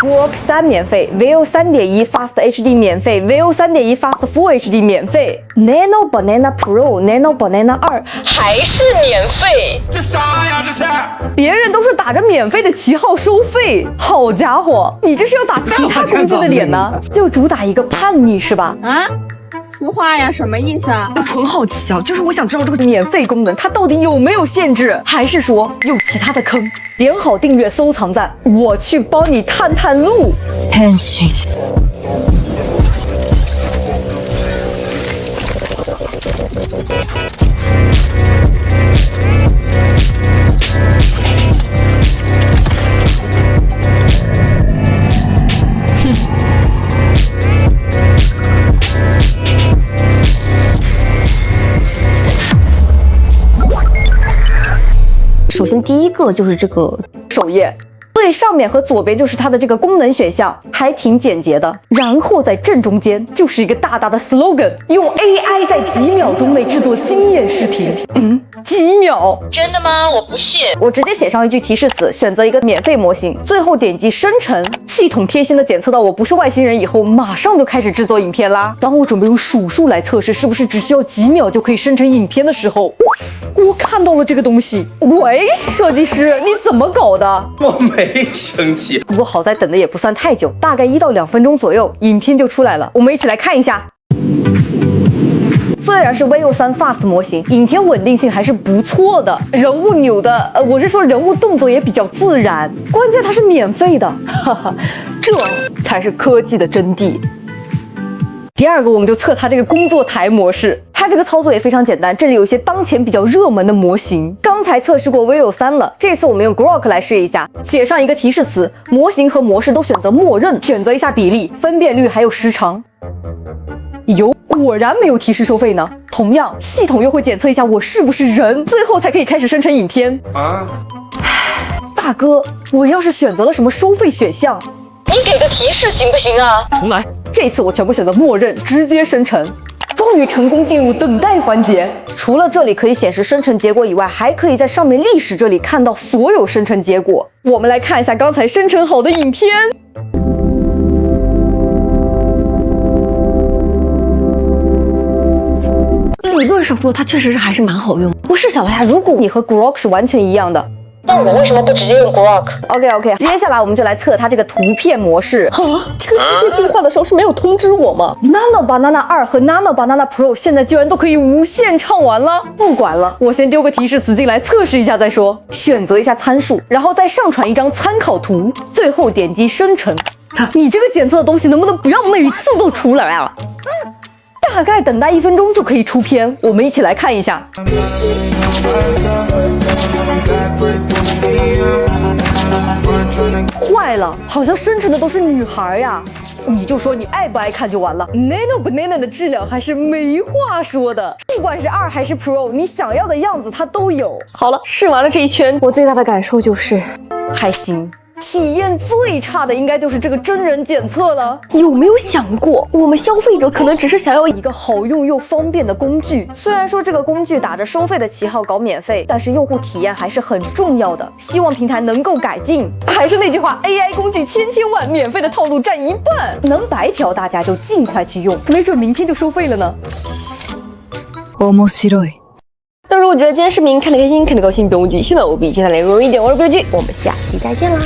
Grok 3免费 ，Veo 3.1 Fast HD 免费 ，Veo 3.1 Fast Full HD 免费 ，Nano Banana Pro、Nano Banana 2还是免费。这啥呀？这是？别人都是打着免费的旗号收费，好家伙，你这是要打其他工具的脸呢？就主打一个叛逆是吧？啊？图画呀，什么意思啊？我纯好奇啊，就是我想知道这个免费功能它到底有没有限制，还是说有其他的坑？点好订阅、收藏赞，我去帮你探探路。変身。首先第一个就是这个首页，最上面和左边就是它的这个功能选项，还挺简洁的。然后在正中间就是一个大大的 slogan， 用 AI 在几秒钟内制作惊艳视频。几秒？真的吗？我不信。我直接写上一句提示词，选择一个免费模型，最后点击生成，系统贴心的检测到我不是外星人以后，马上就开始制作影片啦。当我准备用数数来测试是不是只需要几秒就可以生成影片的时候，我看到了这个东西。喂，设计师，你怎么搞的？我没生气，不过好在等的也不算太久，大概1到2分钟左右，影片就出来了。我们一起来看一下。虽然是 Veo 3 Fast 模型，影片稳定性还是不错的，人物扭的，我是说人物动作也比较自然，关键它是免费的，哈哈，这才是科技的真谛。第二个，我们就测它这个工作台模式，它这个操作也非常简单。这里有一些当前比较热门的模型，刚才测试过 Veo 3了，这次我们用 Grok 来试一下，写上一个提示词，模型和模式都选择默认，选择一下比例、分辨率还有时长。果然没有提示收费呢。同样，系统又会检测一下我是不是人，最后才可以开始生成影片。大哥，我要是选择了什么收费选项，你给个提示行不行啊？重来。这次我全部选择默认，直接生成。终于成功进入等待环节。除了这里可以显示生成结果以外，还可以在上面历史这里看到所有生成结果。我们来看一下刚才生成好的影片。理论上说，它确实是还是蛮好用。不是小白呀，如果你和 Grok 是完全一样的，那我们为什么不直接用 Grok？OK， 接下来我们就来测它这个图片模式。这个世界进化的时候是没有通知我吗？Nano Banana 2和 Nano Banana Pro 现在居然都可以无限畅玩了。不管了，我先丢个提示词进来测试一下再说。选择一下参数，然后再上传一张参考图，最后点击生成。你这个检测的东西能不能不要每次都出来啊？大概等待1分钟就可以出片，我们一起来看一下。坏了，好像生成的都是女孩呀！你就说你爱不爱看就完了。Nano Banana 的质量还是没话说的，不管是2还是 Pro， 你想要的样子它都有。好了，试完了这一圈，我最大的感受就是还行。体验最差的应该就是这个真人检测了。有没有想过，我们消费者可能只是想要一个好用又方便的工具？虽然说这个工具打着收费的旗号搞免费，但是用户体验还是很重要的。希望平台能够改进。还是那句话 ，AI 工具千万，免费的套路占1半，能白嫖大家就尽快去用，没准明天就收费了呢。面白い。那如果觉得今天视频看得开心、看得高兴，别忘记现在我比现在来容易一点，我是标记，我们下期再见啦。